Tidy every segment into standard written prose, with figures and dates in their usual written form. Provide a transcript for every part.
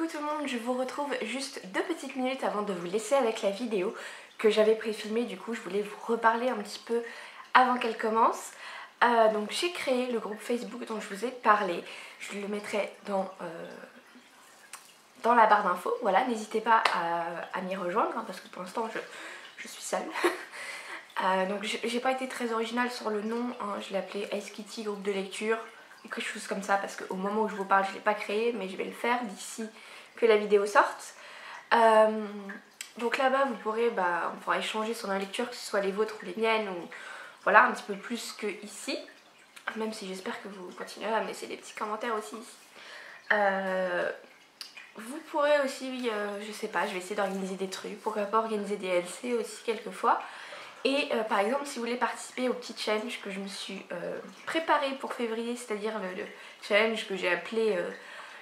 Coucou tout le monde, je vous retrouve juste 2 petites minutes avant de vous laisser avec la vidéo que j'avais préfilmée. Du coup je voulais vous reparler un petit peu avant qu'elle commence. Donc j'ai créé le groupe Facebook dont je vous ai parlé. Je le mettrai dans la barre d'infos. Voilà, n'hésitez pas à m'y rejoindre parce que pour l'instant je suis seule. Donc j'ai pas été très originale sur le nom, hein. Je l'ai appelé Ice Kitty groupe de lecture, quelque chose comme ça, parce qu'au moment où je vous parle je ne l'ai pas créé, mais je vais le faire d'ici que la vidéo sorte. Donc là-bas vous pourrez, on pourra échanger sur nos lectures, que ce soit les vôtres ou les miennes, ou voilà, un petit peu plus que ici, même si j'espère que vous continuerez à me laisser des petits commentaires aussi ici. Vous pourrez aussi, je sais pas, je vais essayer d'organiser des trucs, pourquoi pas organiser des LC aussi quelquefois. Et par exemple, si vous voulez participer au petit challenge que je me suis préparé pour février, c'est-à-dire le challenge que j'ai appelé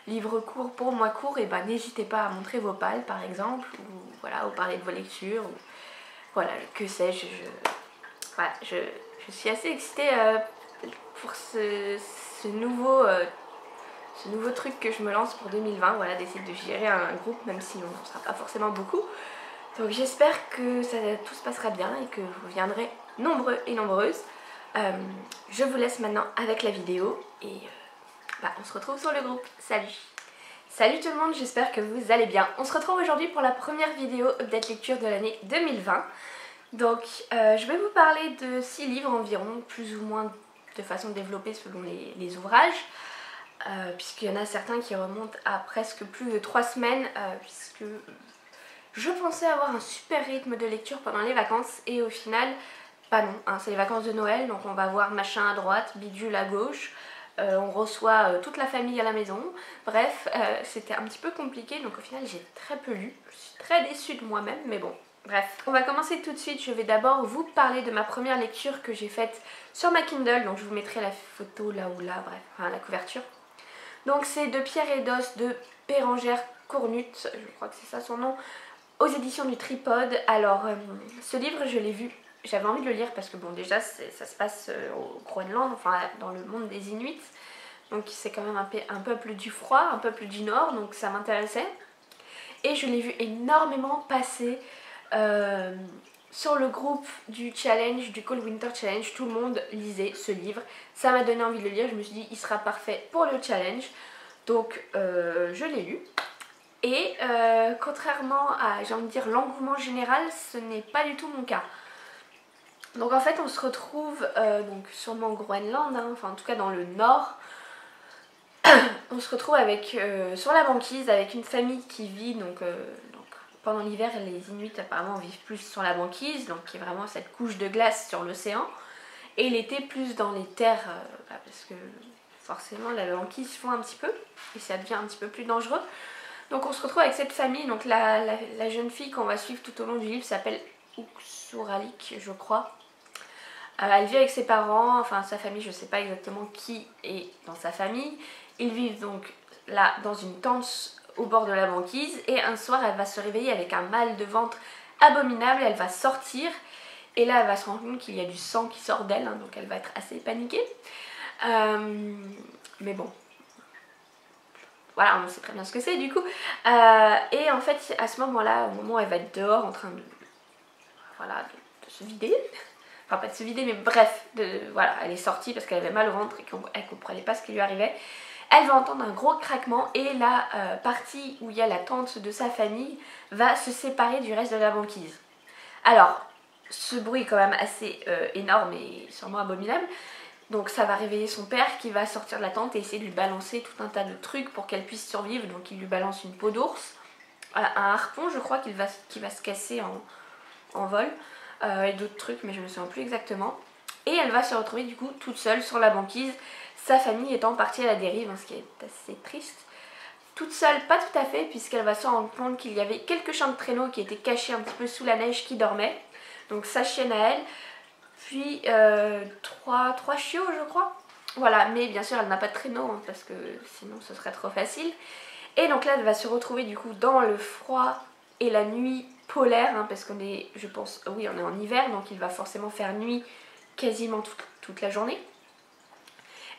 livre court pour mois court, et n'hésitez pas à montrer vos pales par exemple, ou voilà, ou parler de vos lectures, ou voilà, que sais-je. Voilà, je suis assez excitée pour ce nouveau truc que je me lance pour 2020, voilà, d'essayer de gérer un groupe, même si on ne sera pas forcément beaucoup. Donc j'espère que tout se passera bien et que vous viendrez nombreux et nombreuses. Je vous laisse maintenant avec la vidéo et on se retrouve sur le groupe. Salut! Salut tout le monde, j'espère que vous allez bien. On se retrouve aujourd'hui pour la première vidéo update lecture de l'année 2020. Donc je vais vous parler de 6 livres environ, plus ou moins de façon développée selon les ouvrages. Puisqu'il y en a certains qui remontent à presque plus de 3 semaines, puisque je pensais avoir un super rythme de lecture pendant les vacances et au final, non, hein, c'est les vacances de Noël, donc on va voir machin à droite, bidule à gauche, on reçoit toute la famille à la maison, bref, c'était un petit peu compliqué, donc au final j'ai très peu lu, je suis très déçue de moi-même, mais bon, bref. On va commencer tout de suite, je vais d'abord vous parler de ma première lecture que j'ai faite sur ma Kindle, donc je vous mettrai la photo là ou là, bref, enfin la couverture. Donc c'est de Pierre et d'Os de Bérengère Cornut, je crois que c'est ça son nom, aux éditions du Tripode. Alors ce livre je l'ai vu, j'avais envie de le lire parce que bon déjà ça se passe au Groenland, enfin dans le monde des Inuits, donc c'est quand même un peuple du froid, un peuple du nord, donc ça m'intéressait. Et je l'ai vu énormément passer sur le groupe du challenge, du Cold Winter Challenge, tout le monde lisait ce livre. Ça m'a donné envie de le lire, je me suis dit il sera parfait pour le challenge, donc je l'ai lu. Et contrairement à, j'ai envie de dire, l'engouement général, ce n'est pas du tout mon cas. Donc en fait on se retrouve donc sûrement au Groenland, hein, enfin en tout cas dans le nord. On se retrouve avec sur la banquise avec une famille qui vit donc pendant l'hiver, les Inuits apparemment vivent plus sur la banquise, donc qui est vraiment cette couche de glace sur l'océan, et l'été plus dans les terres, parce que forcément la banquise fond un petit peu et ça devient un petit peu plus dangereux. Donc on se retrouve avec cette famille, donc la jeune fille qu'on va suivre tout au long du livre s'appelle Uksuralik, je crois. Elle vit avec ses parents, enfin sa famille, je ne sais pas exactement qui est dans sa famille. Ils vivent donc là dans une tente au bord de la banquise et un soir elle va se réveiller avec un mal de ventre abominable, elle va sortir et là elle va se rendre compte qu'il y a du sang qui sort d'elle, hein, donc elle va être assez paniquée. Mais bon. Voilà, on sait très bien ce que c'est du coup. Et en fait, à ce moment-là, au moment où elle va être dehors en train de se vider, enfin pas de se vider, mais bref, voilà, elle est sortie parce qu'elle avait mal au ventre et qu'elle comprenait pas ce qui lui arrivait. Elle va entendre un gros craquement et la partie où il y a la tente de sa famille va se séparer du reste de la banquise. Alors, ce bruit est quand même assez énorme et sûrement abominable. Donc ça va réveiller son père qui va sortir de la tente et essayer de lui balancer tout un tas de trucs pour qu'elle puisse survivre. Donc il lui balance une peau d'ours, un harpon je crois qui va se casser en vol, et d'autres trucs mais je ne me souviens plus exactement. Et elle va se retrouver du coup toute seule sur la banquise, sa famille étant partie à la dérive, hein, ce qui est assez triste. Toute seule, pas tout à fait, puisqu'elle va se rendre compte qu'il y avait quelques champs de traîneaux qui étaient cachés un petit peu sous la neige qui dormaient. Donc sa chienne à elle. Puis 3 chiots je crois. Voilà, mais bien sûr elle n'a pas de traîneau hein, parce que sinon ce serait trop facile. Et donc là elle va se retrouver du coup dans le froid et la nuit polaire, hein, parce qu'on est, je pense, oui on est en hiver, donc il va forcément faire nuit quasiment toute la journée.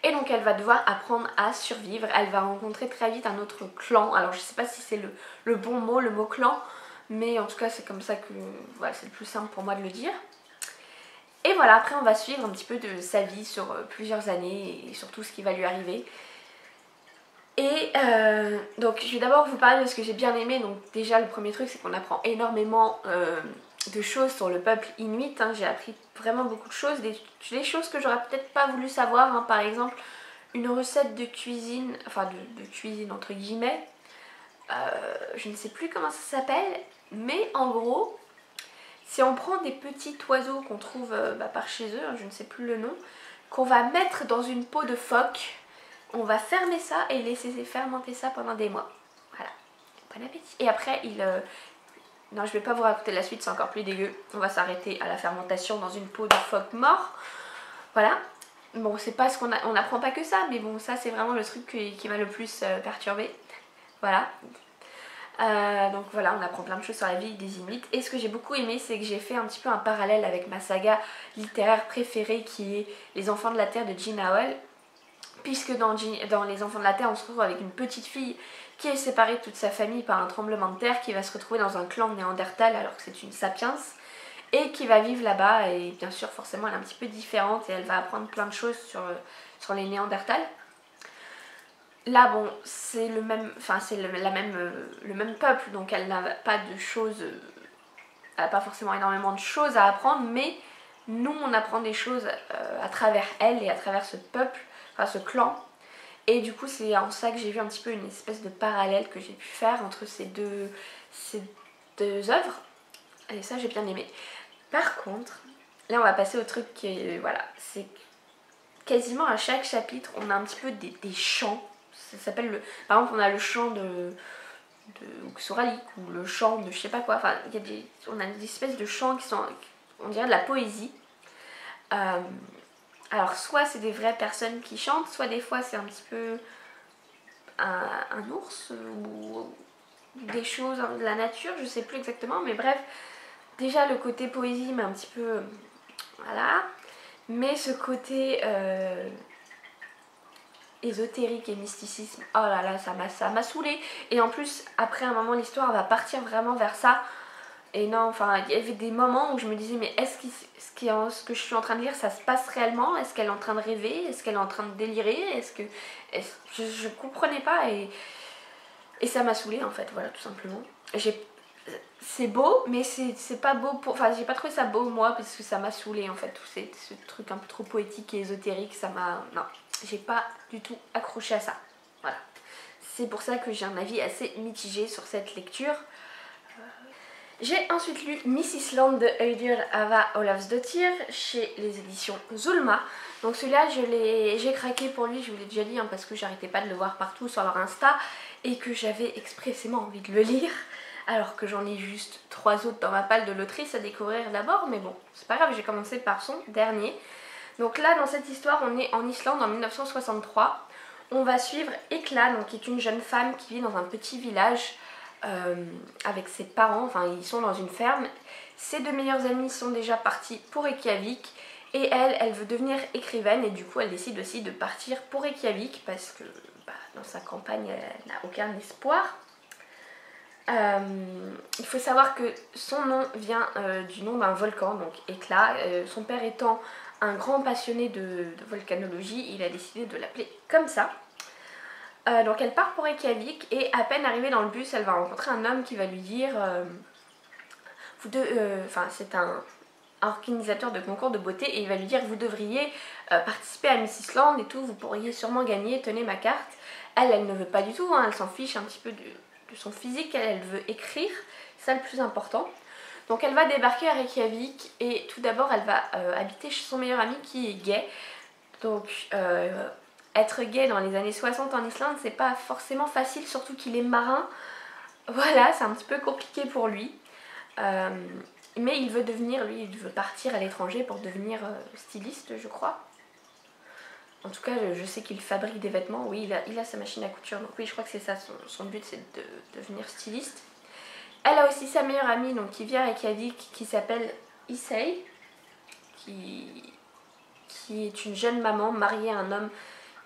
Et donc elle va devoir apprendre à survivre. Elle va rencontrer très vite un autre clan. Alors je sais pas si c'est le bon mot, le mot clan, mais en tout cas c'est comme ça que voilà, c'est le plus simple pour moi de le dire. Et voilà, après on va suivre un petit peu de sa vie sur plusieurs années et sur tout ce qui va lui arriver. Et donc je vais d'abord vous parler de ce que j'ai bien aimé. Donc déjà le premier truc c'est qu'on apprend énormément de choses sur le peuple inuit, hein. J'ai appris vraiment beaucoup de choses, des choses que j'aurais peut-être pas voulu savoir, hein. Par exemple une recette de cuisine, enfin de cuisine entre guillemets, je ne sais plus comment ça s'appelle, mais en gros si on prend des petits oiseaux qu'on trouve par chez eux, hein, je ne sais plus le nom, qu'on va mettre dans une peau de phoque, on va fermer ça et laisser fermenter ça pendant des mois. Voilà, bon appétit. Et après non, je vais pas vous raconter la suite, c'est encore plus dégueu. On va s'arrêter à la fermentation dans une peau de phoque mort. Voilà. Bon, c'est pas ce qu'on on n'apprend pas que ça, mais bon, ça c'est vraiment le truc qui m'a le plus perturbée. Voilà. Donc voilà, on apprend plein de choses sur la vie des Inuits. Et ce que j'ai beaucoup aimé, c'est que j'ai fait un petit peu un parallèle avec ma saga littéraire préférée qui est Les Enfants de la Terre de Jean Howell. Puisque dans Les Enfants de la Terre, on se retrouve avec une petite fille qui est séparée de toute sa famille par un tremblement de terre, qui va se retrouver dans un clan de Néandertal alors que c'est une sapiens, et qui va vivre là-bas. Et bien sûr, forcément, elle est un petit peu différente et elle va apprendre plein de choses sur les Néandertals. Là, bon, c'est le même, enfin c'est le même peuple, donc elle n'a pas de choses, elle n'a pas forcément énormément de choses à apprendre, mais nous, on apprend des choses à travers elle et à travers ce peuple, enfin ce clan. Et du coup, c'est en ça que j'ai vu un petit peu une espèce de parallèle que j'ai pu faire entre ces deux œuvres. Et ça, j'ai bien aimé. Par contre, là, on va passer au truc qui est, voilà, c'est quasiment à chaque chapitre, on a un petit peu des chants. Ça s'appelle par exemple, on a le chant de Uxoralik ou le chant de je sais pas quoi. Enfin, on a des espèces de chants qui sont, on dirait de la poésie. Alors soit c'est des vraies personnes qui chantent, soit des fois c'est un petit peu un ours ou des choses de la nature, je sais plus exactement, mais bref, déjà le côté poésie m'a un petit peu, voilà, mais ce côté ésotérique et mysticisme, oh là là, ça m'a saoulée. Et en plus, après un moment, l'histoire va partir vraiment vers ça. Et non, enfin, il y avait des moments où je me disais, mais est-ce ce que je suis en train de lire, ça se passe réellement? Est-ce qu'elle est en train de rêver? Est-ce qu'elle est en train de délirer? Je comprenais pas et ça m'a saoulée en fait, voilà, tout simplement. C'est beau, mais c'est pas beau pour... Enfin, j'ai pas trouvé ça beau moi, parce que ça m'a saoulée en fait, ce truc un peu trop poétique et ésotérique, ça m'a... Non, j'ai pas du tout accroché à ça, voilà. C'est pour ça que j'ai un avis assez mitigé sur cette lecture. J'ai ensuite lu Mrs. Land de Auður Ava Ólafsdóttir chez les éditions Zulma. Donc celui-là, j'ai craqué pour lui, je vous l'ai déjà dit, hein, parce que j'arrêtais pas de le voir partout sur leur Insta et que j'avais expressément envie de le lire, alors que j'en ai juste 3 autres dans ma palle de l'autrice à découvrir d'abord, mais bon, c'est pas grave, j'ai commencé par son dernier. Donc là, dans cette histoire, on est en Islande en 1963. On va suivre Ekla, donc, qui est une jeune femme qui vit dans un petit village avec ses parents, enfin ils sont dans une ferme. Ses 2 meilleures amies sont déjà parties pour Reykjavik et elle veut devenir écrivaine et du coup elle décide aussi de partir pour Reykjavik parce que dans sa campagne elle n'a aucun espoir. Il faut savoir que son nom vient du nom d'un volcan, donc Ekla. Son père étant un grand passionné de volcanologie, il a décidé de l'appeler comme ça. Donc elle part pour Reykjavik et à peine arrivée dans le bus, elle va rencontrer un homme qui va lui dire c'est un organisateur de concours de beauté et il va lui dire vous devriez participer à Miss Island et tout, vous pourriez sûrement gagner, tenez ma carte. Elle ne veut pas du tout, hein, elle s'en fiche un petit peu de son physique, elle veut écrire, c'est ça le plus important. Donc elle va débarquer à Reykjavik et tout d'abord elle va habiter chez son meilleur ami qui est gay. Donc être gay dans les années 60 en Islande, c'est pas forcément facile, surtout qu'il est marin. Voilà, c'est un petit peu compliqué pour lui. Mais il veut il veut partir à l'étranger pour devenir styliste, je crois. En tout cas, je sais qu'il fabrique des vêtements. Oui, il a sa machine à couture. Donc oui, je crois que c'est ça, son but, c'est de devenir styliste. Elle a aussi sa meilleure amie donc, qui vit à Reykjavik, qui s'appelle Issei, qui est une jeune maman mariée à un homme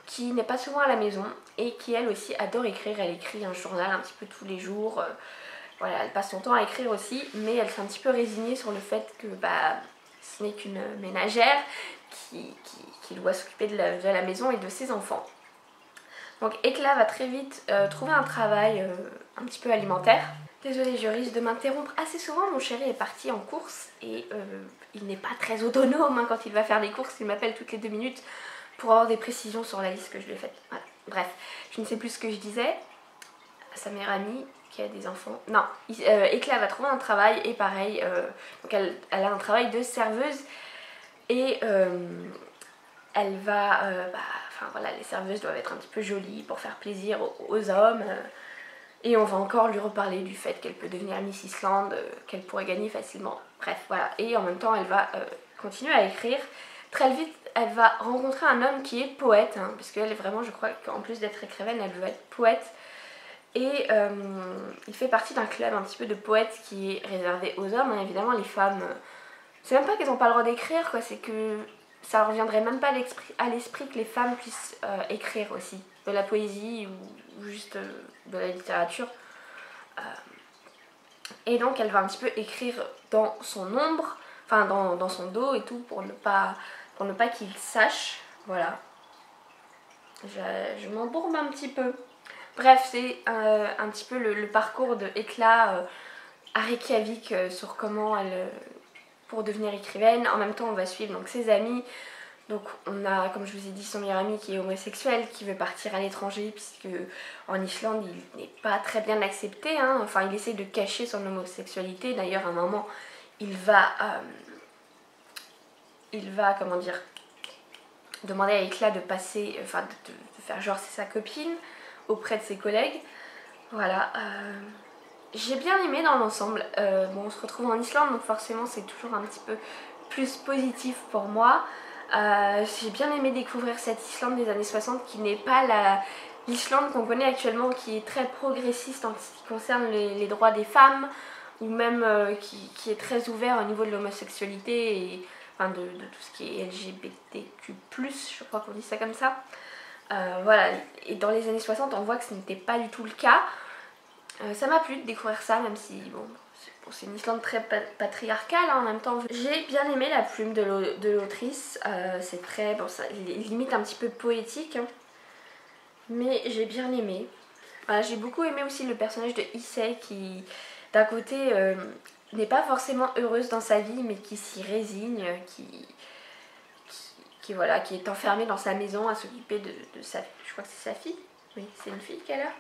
qui n'est pas souvent à la maison et qui elle aussi adore écrire. Elle écrit un journal un petit peu tous les jours. Voilà, elle passe son temps à écrire aussi, mais elle s'est un petit peu résignée sur le fait que ce n'est qu'une ménagère qui doit s'occuper de la maison et de ses enfants. Donc Ekla va très vite trouver un travail un petit peu alimentaire. Désolée, je risque de m'interrompre assez souvent. Mon chéri est parti en course et il n'est pas très autonome hein, quand il va faire les courses. Il m'appelle toutes les 2 minutes pour avoir des précisions sur la liste que je lui ai faite. Voilà. Bref, je ne sais plus ce que je disais. Sa meilleure amie qui a des enfants. Non, Ekla va trouver un travail et pareil, donc elle a un travail de serveuse et elle va... enfin voilà, les serveuses doivent être un petit peu jolies pour faire plaisir aux hommes. Et on va encore lui reparler du fait qu'elle peut devenir Miss Islande, qu'elle pourrait gagner facilement. Bref, voilà. Et en même temps, elle va continuer à écrire. Très vite, elle va rencontrer un homme qui est poète, hein, parce qu'elle est vraiment, je crois qu'en plus d'être écrivaine, elle veut être poète. Et il fait partie d'un club un petit peu de poètes qui est réservé aux hommes. Hein. Évidemment, les femmes, c'est même pas qu'elles n'ont pas le droit d'écrire, quoi. C'est que ça ne reviendrait même pas à l'esprit que les femmes puissent écrire aussi. De la poésie ou juste de la littérature. Et donc, elle va un petit peu écrire dans son ombre, enfin dans son dos et tout, pour ne pas qu'il sache. Voilà. Je m'embourbe un petit peu. Bref, c'est un petit peu le parcours de Ekla à Reykjavik sur comment elle, pour devenir écrivaine. En même temps, on va suivre donc, ses amis. Donc on a, comme je vous ai dit, son meilleur ami qui est homosexuel, qui veut partir à l'étranger, puisque en Islande, il n'est pas très bien accepté. Hein. Enfin, il essaie de cacher son homosexualité. D'ailleurs, à un moment, il va, comment dire, demander à Ekla de passer, enfin de faire genre c'est sa copine auprès de ses collègues. Voilà. J'ai bien aimé dans l'ensemble. Bon, on se retrouve en Islande, donc forcément c'est toujours un petit peu plus positif pour moi. J'ai bien aimé découvrir cette Islande des années 60 qui n'est pas l'Islande qu'on connaît actuellement, qui est très progressiste en ce qui concerne les droits des femmes, ou même qui est très ouvert au niveau de l'homosexualité et enfin de tout ce qui est LGBTQ+, je crois qu'on dit ça comme ça. Voilà, et dans les années 60 on voit que ce n'était pas du tout le cas. Ça m'a plu de découvrir ça, même si bon, c'est une Islande très patriarcale hein, en même temps. J'ai bien aimé la plume de l'autrice, c'est très, bon ça limite un petit peu poétique, hein, mais j'ai bien aimé. Voilà, j'ai beaucoup aimé aussi le personnage de Issei qui d'un côté n'est pas forcément heureuse dans sa vie mais qui s'y résigne, voilà, qui est enfermée dans sa maison à s'occuper de sa, je crois que c'est sa fille, oui c'est une fille qu'elle a.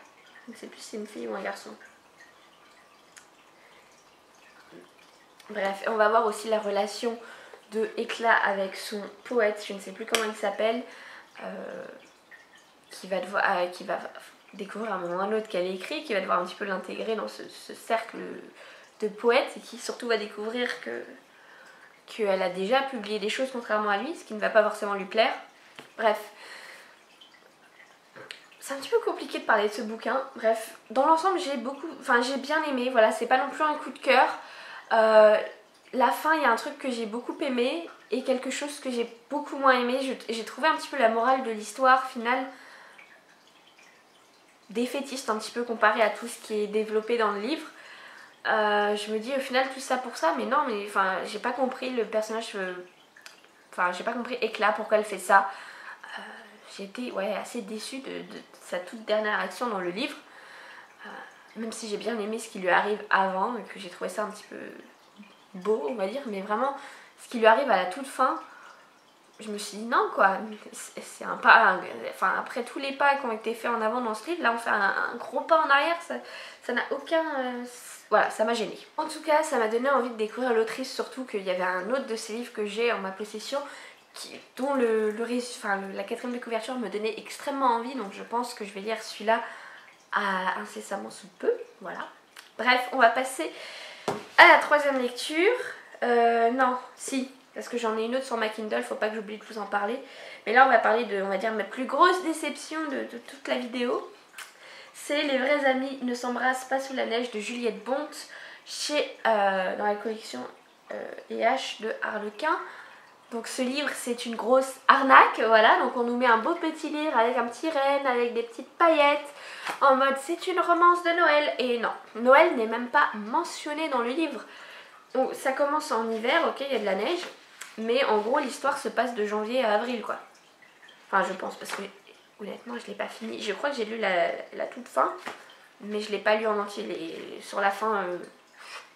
Je ne sais plus si c'est une fille ou un garçon. Bref, on va voir aussi la relation de Ekla avec son poète, je ne sais plus comment il s'appelle, qui va découvrir à un moment ou à un autre qu'elle écrit, qui va devoir un petit peu l'intégrer dans ce cercle de poètes et qui surtout va découvrir qu'elle a déjà publié des choses contrairement à lui, ce qui ne va pas forcément lui plaire. Bref. C'est un petit peu compliqué de parler de ce bouquin. Bref, dans l'ensemble, j'ai bien aimé. Voilà, c'est pas non plus un coup de cœur. La fin, il y a un truc que j'ai beaucoup aimé et quelque chose que j'ai beaucoup moins aimé. J'ai trouvé un petit peu la morale de l'histoire finale défaitiste un petit peu comparé à tout ce qui est développé dans le livre. Je me dis au final tout ça pour ça, mais non, mais enfin, j'ai pas compris le personnage. Enfin, j'ai pas compris Ekla pourquoi elle fait ça. J'ai été assez déçue de sa toute dernière action dans le livre, même si j'ai bien aimé ce qui lui arrive avant et que j'ai trouvé ça un petit peu beau on va dire, mais vraiment ce qui lui arrive à la toute fin, je me suis dit non quoi, c'est un pas, enfin après tous les pas qui ont été faits en avant dans ce livre, là on fait un gros pas en arrière, ça n'a aucun... voilà, ça m'a gênée. En tout cas, ça m'a donné envie de découvrir l'autrice, surtout qu'il y avait un autre de ses livres que j'ai en ma possession dont la quatrième de couverture me donnait extrêmement envie, donc je pense que je vais lire celui-là incessamment sous peu, voilà. Bref, on va passer à la troisième lecture. Non, si, parce que j'en ai une autre sur ma Kindle, faut pas que j'oublie de vous en parler. Mais là on va parler de, on va dire, ma plus grosse déception de toute la vidéo. C'est Les vrais amis ne s'embrassent pas sous la neige de Juliette Bonte, dans la collection EH de Harlequin. Donc ce livre c'est une grosse arnaque, voilà, donc on nous met un beau petit livre avec un petit renne, avec des petites paillettes, en mode c'est une romance de Noël. Et non, Noël n'est même pas mentionné dans le livre. Donc ça commence en hiver, ok, il y a de la neige, mais en gros l'histoire se passe de janvier à avril quoi. Enfin je pense parce que honnêtement je l'ai pas fini, je crois que j'ai lu la toute fin, mais je l'ai pas lu en entier. Sur la fin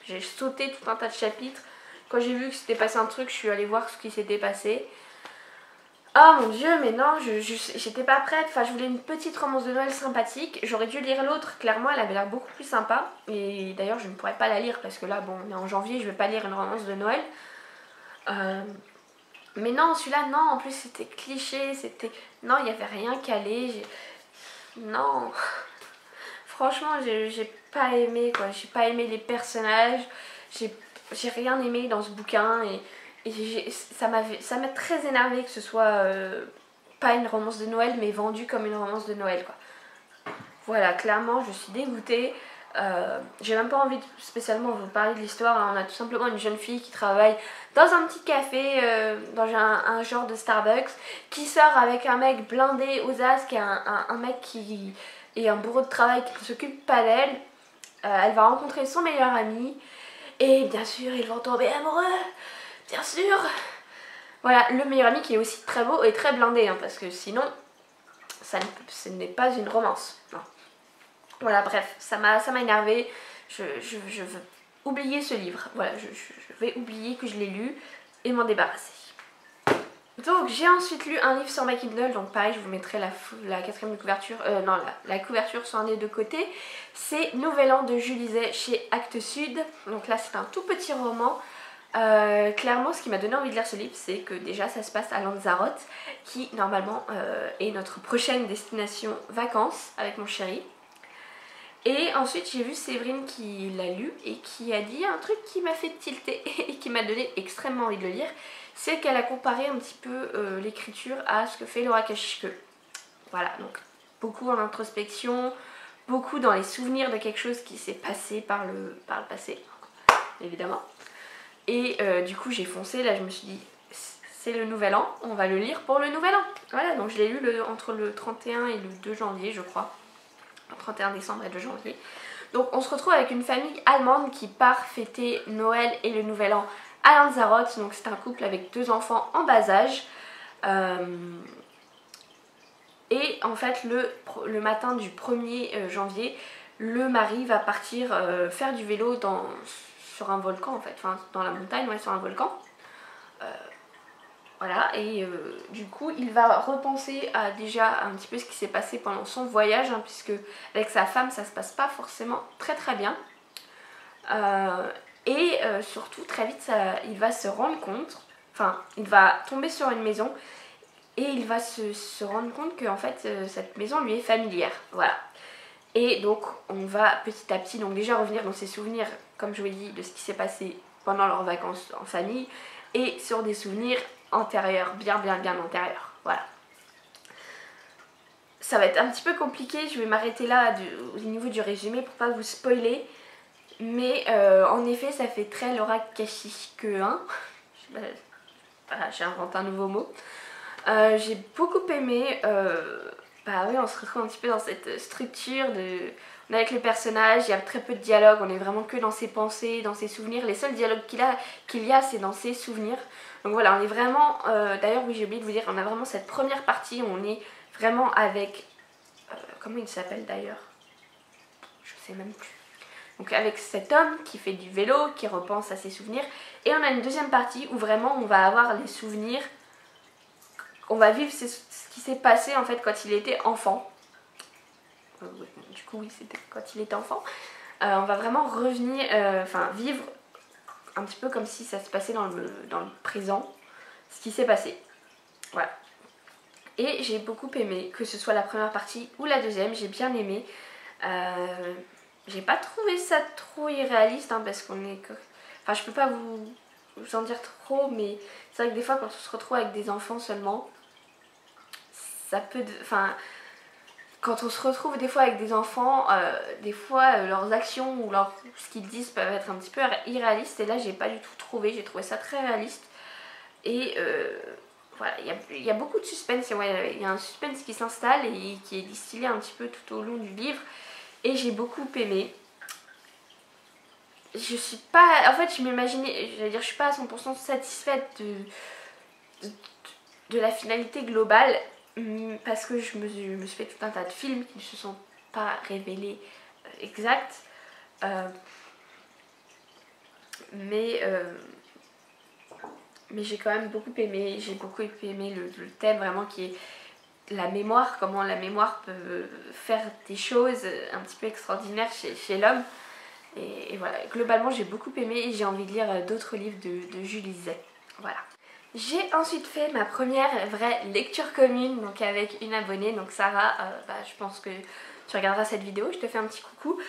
j'ai sauté tout un tas de chapitres. Quand j'ai vu que c'était passé un truc, je suis allée voir ce qui s'était passé. Oh mon dieu, mais non, j'étais pas prête. Enfin, je voulais une petite romance de Noël sympathique. J'aurais dû lire l'autre, clairement, elle avait l'air beaucoup plus sympa. Et d'ailleurs, je ne pourrais pas la lire parce que là, bon, on est en janvier, je vais pas lire une romance de Noël. Mais non, celui-là, non, en plus c'était cliché, c'était... Non, il n'y avait rien calé. Non. Franchement, j'ai pas aimé, quoi. J'ai pas aimé les personnages. J'ai rien aimé dans ce bouquin et ça m'a très énervé que ce soit pas une romance de Noël mais vendu comme une romance de Noël quoi. Voilà, clairement je suis dégoûtée. J'ai même pas envie de spécialement vous parler de l'histoire, hein. On a tout simplement une jeune fille qui travaille dans un petit café, dans un genre de Starbucks, qui sort avec un mec blindé aux as, qui est un mec qui est un bourreau de travail qui ne s'occupe pas d'elle. Elle va rencontrer son meilleur ami. Et bien sûr, ils vont tomber amoureux, bien sûr. Voilà, le meilleur ami qui est aussi très beau et très blindé, hein, parce que sinon, ce n'est pas une romance. Non. Voilà, bref, ça m'a énervé. Je veux oublier ce livre. Voilà, je vais oublier que je l'ai lu et m'en débarrasser. Donc j'ai ensuite lu un livre sur ma Kindle, donc pareil je vous mettrai la quatrième de couverture, non la couverture sur un des deux côtés. C'est Nouvel An de Julizet chez Actes Sud, donc là c'est un tout petit roman. Clairement ce qui m'a donné envie de lire ce livre c'est que déjà ça se passe à Lanzarote, qui normalement est notre prochaine destination vacances avec mon chéri. Et ensuite j'ai vu Séverine qui l'a lu et qui a dit un truc qui m'a fait tilter et qui m'a donné extrêmement envie de le lire. C'est qu'elle a comparé un petit peu l'écriture à ce que fait Laura Kashike. Voilà, donc beaucoup en introspection, beaucoup dans les souvenirs de quelque chose qui s'est passé par le passé, évidemment. Et du coup j'ai foncé, là je me suis dit c'est le nouvel an, on va le lire pour le nouvel an. Voilà, donc je l'ai lu entre le 31 et le 2 janvier je crois. Le 31 décembre et le 2 janvier. Donc on se retrouve avec une famille allemande qui part fêter Noël et le nouvel an à Lanzarote. Donc c'est un couple avec 2 enfants en bas âge. Et en fait le matin du 1er janvier, le mari va partir faire du vélo sur un volcan en fait. Enfin dans la montagne, ouais, sur un volcan. Voilà, et du coup il va repenser à déjà un petit peu ce qui s'est passé pendant son voyage, hein, puisque avec sa femme ça se passe pas forcément très bien. Surtout très vite il va se rendre compte, enfin il va tomber sur une maison et il va se rendre compte que en fait cette maison lui est familière. Voilà. Et donc on va petit à petit donc déjà revenir dans ses souvenirs, comme je vous l'ai dit, de ce qui s'est passé pendant leurs vacances en famille et sur des souvenirs antérieurs, bien antérieurs. Voilà. Ça va être un petit peu compliqué, je vais m'arrêter là au niveau du résumé pour pas vous spoiler. Mais en effet ça fait très Laura Kashike, hein. Voilà, j'ai inventé un nouveau mot. J'ai beaucoup aimé, bah oui on se retrouve un petit peu dans cette structure on est avec les personnages, il y a très peu de dialogue, on est vraiment que dans ses pensées, dans ses souvenirs. Les seuls dialogues qu'il y a c'est dans ses souvenirs. Donc voilà, on est vraiment, d'ailleurs oui j'ai oublié de vous dire, on a vraiment cette première partie où on est vraiment avec, comment il s'appelle d'ailleurs, je sais même plus. Donc avec cet homme qui fait du vélo, qui repense à ses souvenirs. Et on a une deuxième partie où vraiment on va avoir les souvenirs, on va vivre ce qui s'est passé en fait quand il était enfant. Du coup oui c'était quand il était enfant. On va vraiment revenir, vivre un petit peu comme si ça se passait dans le présent, ce qui s'est passé. Voilà. Et j'ai beaucoup aimé, que ce soit la première partie ou la deuxième, j'ai bien aimé. J'ai pas trouvé ça trop irréaliste, hein, parce qu'on est... Enfin je peux pas vous en dire trop, mais c'est vrai que des fois quand on se retrouve avec des enfants seulement, ça peut... Enfin... Quand on se retrouve des fois avec des enfants, des fois leurs actions ou ce qu'ils disent peuvent être un petit peu irréalistes. Et là j'ai pas du tout trouvé, j'ai trouvé ça très réaliste. Et voilà, il y a beaucoup de suspense, il y a un suspense qui s'installe et qui est distillé un petit peu tout au long du livre. Et j'ai beaucoup aimé. Je suis pas... En fait, je m'imaginais... J'allais dire, je suis pas à 100% satisfaite de la finalité globale. Parce que je me suis fait tout un tas de films qui ne se sont pas révélés exacts. Mais j'ai quand même beaucoup aimé. J'ai beaucoup aimé le thème vraiment qui est la mémoire. Comment la mémoire peut faire des choses un petit peu extraordinaires chez l'homme. Et voilà, globalement j'ai beaucoup aimé et j'ai envie de lire d'autres livres de Julie Zay. Voilà. J'ai ensuite fait ma première vraie lecture commune, donc avec une abonnée, donc Sarah, je pense que tu regarderas cette vidéo, je te fais un petit coucou.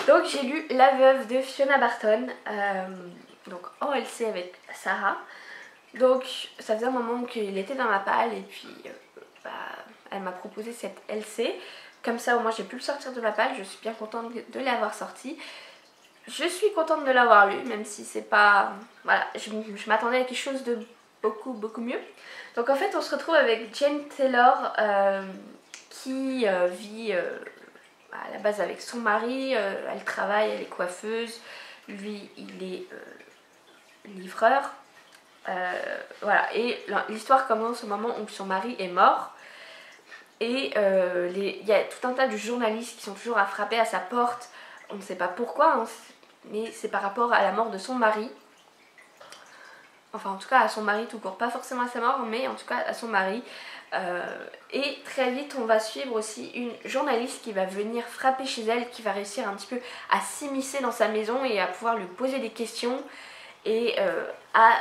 Donc j'ai lu La Veuve de Fiona Barton, donc en LC avec Sarah. Donc ça faisait un moment qu'il était dans ma palle et puis elle m'a proposé cette LC. Comme ça au moins j'ai pu le sortir de ma palle, je suis bien contente de l'avoir sorti. Je suis contente de l'avoir lu, même si c'est pas... Voilà, je m'attendais à quelque chose de beaucoup mieux. Donc en fait on se retrouve avec Jane Taylor qui vit à la base avec son mari, elle travaille, elle est coiffeuse, lui il est livreur. Voilà, et l'histoire commence au moment où son mari est mort. Et il y a tout un tas de journalistes qui sont toujours à frapper à sa porte. On ne sait pas pourquoi, mais c'est par rapport à la mort de son mari. Enfin en tout cas à son mari tout court, pas forcément à sa mort, mais en tout cas à son mari. Et très vite on va suivre aussi une journaliste qui va venir frapper chez elle, qui va réussir un petit peu à s'immiscer dans sa maison et à pouvoir lui poser des questions et à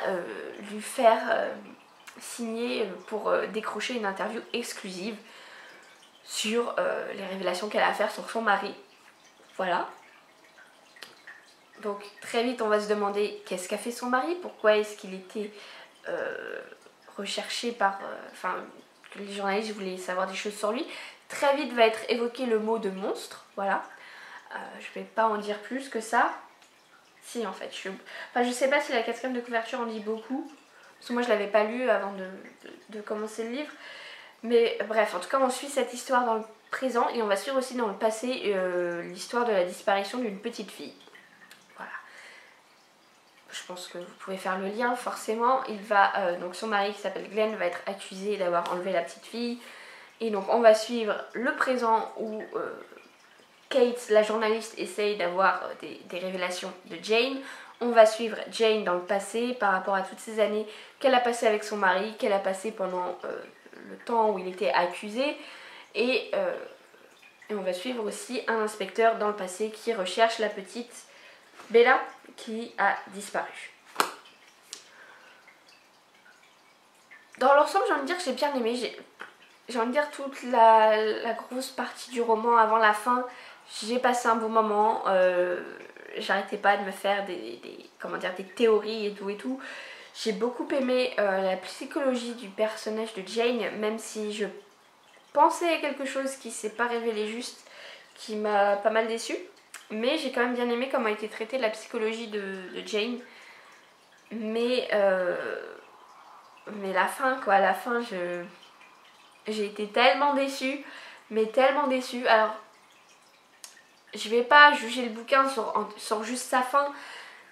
lui faire signer pour décrocher une interview exclusive sur les révélations qu'elle a à faire sur son mari. Voilà. Donc très vite on va se demander qu'est-ce qu'a fait son mari, pourquoi est-ce qu'il était recherché par... que les journalistes voulaient savoir des choses sur lui. Très vite va être évoqué le mot de monstre, voilà. Je vais pas en dire plus que ça. Si en fait, je sais pas si la quatrième de couverture en dit beaucoup, parce que moi je l'avais pas lu avant de commencer le livre. Mais bref, en tout cas on suit cette histoire dans le présent et on va suivre aussi dans le passé l'histoire de la disparition d'une petite fille. Voilà. Je pense que vous pouvez faire le lien forcément. Donc son mari qui s'appelle Glenn va être accusé d'avoir enlevé la petite fille. Et donc on va suivre le présent où Kate, la journaliste, essaye d'avoir des révélations de Jane. On va suivre Jane dans le passé par rapport à toutes ces années qu'elle a passées avec son mari, qu'elle a passé pendant le temps où il était accusé. Et on va suivre aussi un inspecteur dans le passé qui recherche la petite Bella qui a disparu. Dans l'ensemble, j'ai envie de dire que j'ai bien aimé. J'ai envie de dire toute la grosse partie du roman avant la fin, j'ai passé un bon moment. J'arrêtais pas de me faire des théories et tout. J'ai beaucoup aimé la psychologie du personnage de Jane, même si je pensais à quelque chose qui s'est pas révélé juste, qui m'a pas mal déçue. Mais j'ai quand même bien aimé comment a été traitée la psychologie de Jane. Mais la fin quoi, la fin j'ai été tellement déçue, mais tellement déçue. Alors je vais pas juger le bouquin sur juste sa fin,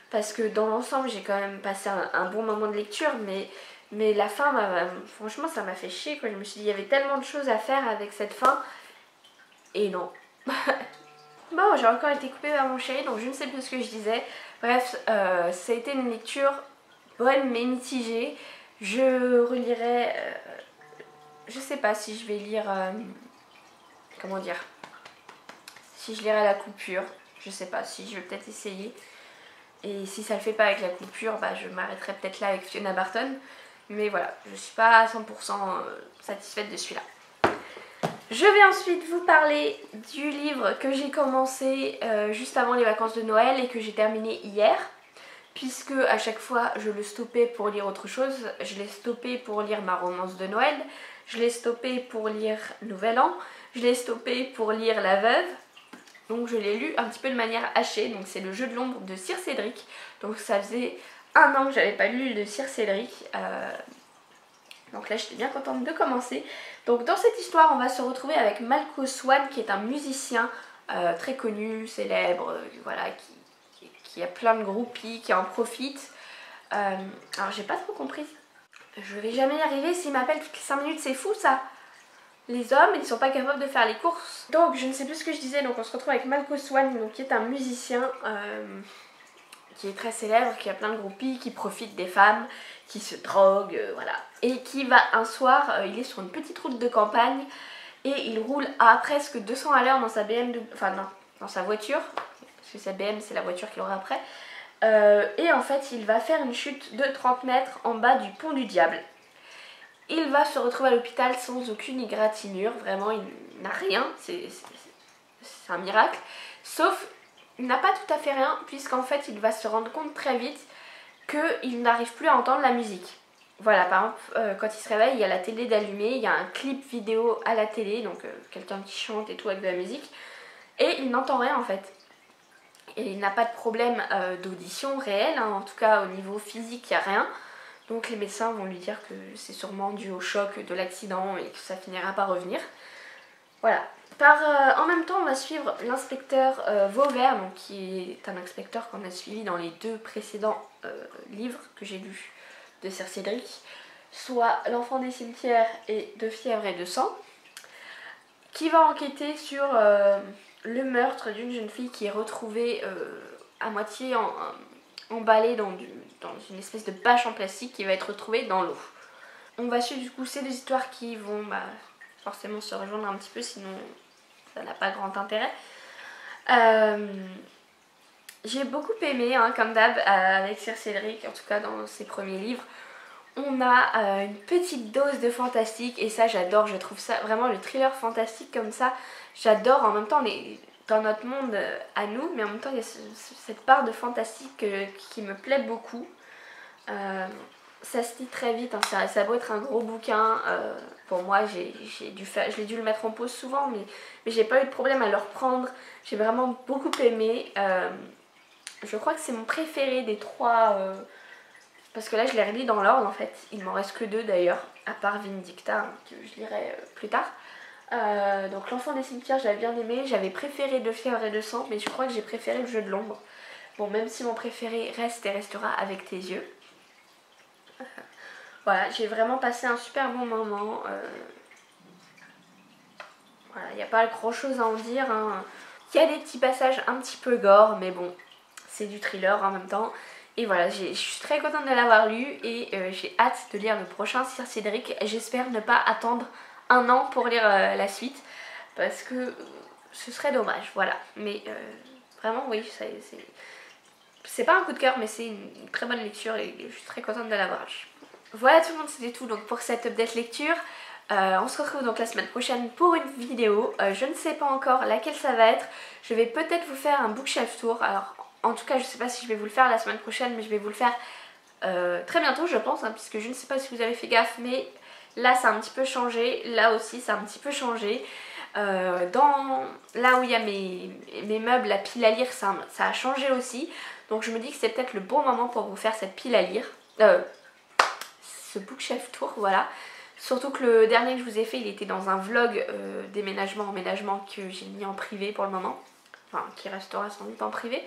parce que dans l'ensemble j'ai quand même passé un bon moment de lecture, mais la fin, franchement ça m'a fait chier quoi. Je me suis dit il y avait tellement de choses à faire avec cette fin, et non. Bon, j'ai encore été coupée par mon chéri, donc je ne sais plus ce que je disais. Bref, ça a été une lecture bonne mais mitigée. Je relirai... je sais pas si je vais lire... comment dire, si je lirai la coupure. Je sais pas, si je vais peut-être essayer. Et si ça le fait pas avec la coupure, je m'arrêterai peut-être là avec Fiona Barton. Mais voilà, je suis pas à 100% satisfaite de celui-là. Je vais ensuite vous parler du livre que j'ai commencé juste avant les vacances de Noël et que j'ai terminé hier. Puisque à chaque fois je le stoppais pour lire autre chose. Je l'ai stoppé pour lire ma romance de Noël. Je l'ai stoppé pour lire Nouvel An. Je l'ai stoppé pour lire La Veuve. Donc je l'ai lu un petit peu de manière hachée. Donc c'est Le Jeu de l'ombre de Sir Cédric. Donc ça faisait 1 an que j'avais pas lu de Sir Cédric. Donc là j'étais bien contente de commencer. Donc dans cette histoire on va se retrouver avec Malco Swan qui est un musicien très connu, célèbre, voilà, qui a plein de groupies, qui en profite. Alors j'ai pas trop compris. Je vais jamais y arriver s'il m'appelle toutes les 5 minutes, c'est fou ça. Les hommes ils sont pas capables de faire les courses. Donc je ne sais plus ce que je disais, donc on se retrouve avec Malco Swan donc, qui est un musicien qui est très célèbre, qui a plein de groupies, qui profite des femmes, qui se drogue, voilà. Et qui va un soir, il est sur une petite route de campagne et il roule à presque 200 à l'heure dans sa BMW, enfin non, dans sa voiture, parce que sa BM c'est la voiture qu'il aura après. Et en fait il va faire une chute de 30 mètres en bas du pont du diable. Il va se retrouver à l'hôpital sans aucune égratignure, vraiment il n'a rien, c'est un miracle. Sauf, il n'a pas tout à fait rien, puisqu'en fait il va se rendre compte très vite qu'il n'arrive plus à entendre la musique. Voilà, par exemple, quand il se réveille, il y a la télé d'allumée, il y a un clip vidéo à la télé, donc quelqu'un qui chante et tout avec de la musique, et il n'entend rien en fait. Et il n'a pas de problème d'audition réelle, hein, en tout cas au niveau physique, il n'y a rien. Donc les médecins vont lui dire que c'est sûrement dû au choc de l'accident et que ça finira par revenir. Voilà. En même temps, on va suivre l'inspecteur Vauvert, donc, qui est un inspecteur qu'on a suivi dans les 2 précédents livres que j'ai lus de Sir Cédric, soit L'Enfant des cimetières et De fièvre et de sang, qui va enquêter sur le meurtre d'une jeune fille qui est retrouvée à moitié emballée dans une espèce de bâche en plastique qui va être retrouvée dans l'eau. On va suivre du coup ces 2 histoires qui vont forcément se rejoindre un petit peu, sinon ça n'a pas grand intérêt. J'ai beaucoup aimé, hein, comme d'hab, avec Sir Cédric, en tout cas dans ses premiers livres. On a une petite dose de fantastique et ça j'adore, je trouve ça vraiment le thriller fantastique comme ça. J'adore, en même temps on est dans notre monde à nous, mais en même temps il y a cette part de fantastique qui me plaît beaucoup. Ça se lit très vite, hein, ça a beau être un gros bouquin, pour moi je l'ai dû le mettre en pause souvent, mais j'ai pas eu de problème à le reprendre. J'ai vraiment beaucoup aimé. Je crois que c'est mon préféré des 3, parce que là je les relis dans l'ordre en fait. Il m'en reste que 2 d'ailleurs, à part Vindicta, hein, que je lirai plus tard. Donc L'Enfant des cimetières j'avais bien aimé, j'avais préféré De fièvre et de sang, mais je crois que j'ai préféré Le jeu de l'ombre. Bon, même si mon préféré reste et restera Avec tes yeux. Voilà, j'ai vraiment passé un super bon moment. Voilà, il n'y a pas grand chose à en dire, hein. Il y a des petits passages un petit peu gore, mais bon, c'est du thriller en même temps. Et voilà, je suis très contente de l'avoir lu et j'ai hâte de lire le prochain Sir Cédric. J'espère ne pas attendre 1 an pour lire la suite, parce que ce serait dommage, voilà. Mais vraiment, oui, c'est pas un coup de cœur, mais c'est une très bonne lecture et je suis très contente de l'avoir lu. Voilà tout le monde, c'était tout donc pour cette update lecture. On se retrouve donc la semaine prochaine pour une vidéo. Je ne sais pas encore laquelle ça va être. Je vais peut-être vous faire un bookshelf tour. Alors en tout cas je ne sais pas si je vais vous le faire la semaine prochaine, mais je vais vous le faire très bientôt je pense, hein, puisque je ne sais pas si vous avez fait gaffe, mais là ça a un petit peu changé. Là aussi ça a un petit peu changé. Là où il y a mes meubles, la pile à lire, ça a changé aussi. Donc je me dis que c'est peut-être le bon moment pour vous faire cette pile à lire. Ce bookshelf tour, voilà. Surtout que le dernier que je vous ai fait, il était dans un vlog déménagement, emménagement que j'ai mis en privé pour le moment. Enfin, qui restera sans doute en privé.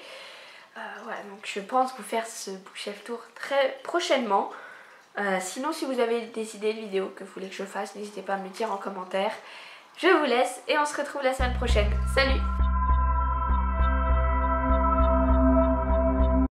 Voilà, donc je pense vous faire ce bookshelf tour très prochainement. Sinon, si vous avez des idées de vidéos que vous voulez que je fasse, n'hésitez pas à me le dire en commentaire. Je vous laisse et on se retrouve la semaine prochaine. Salut!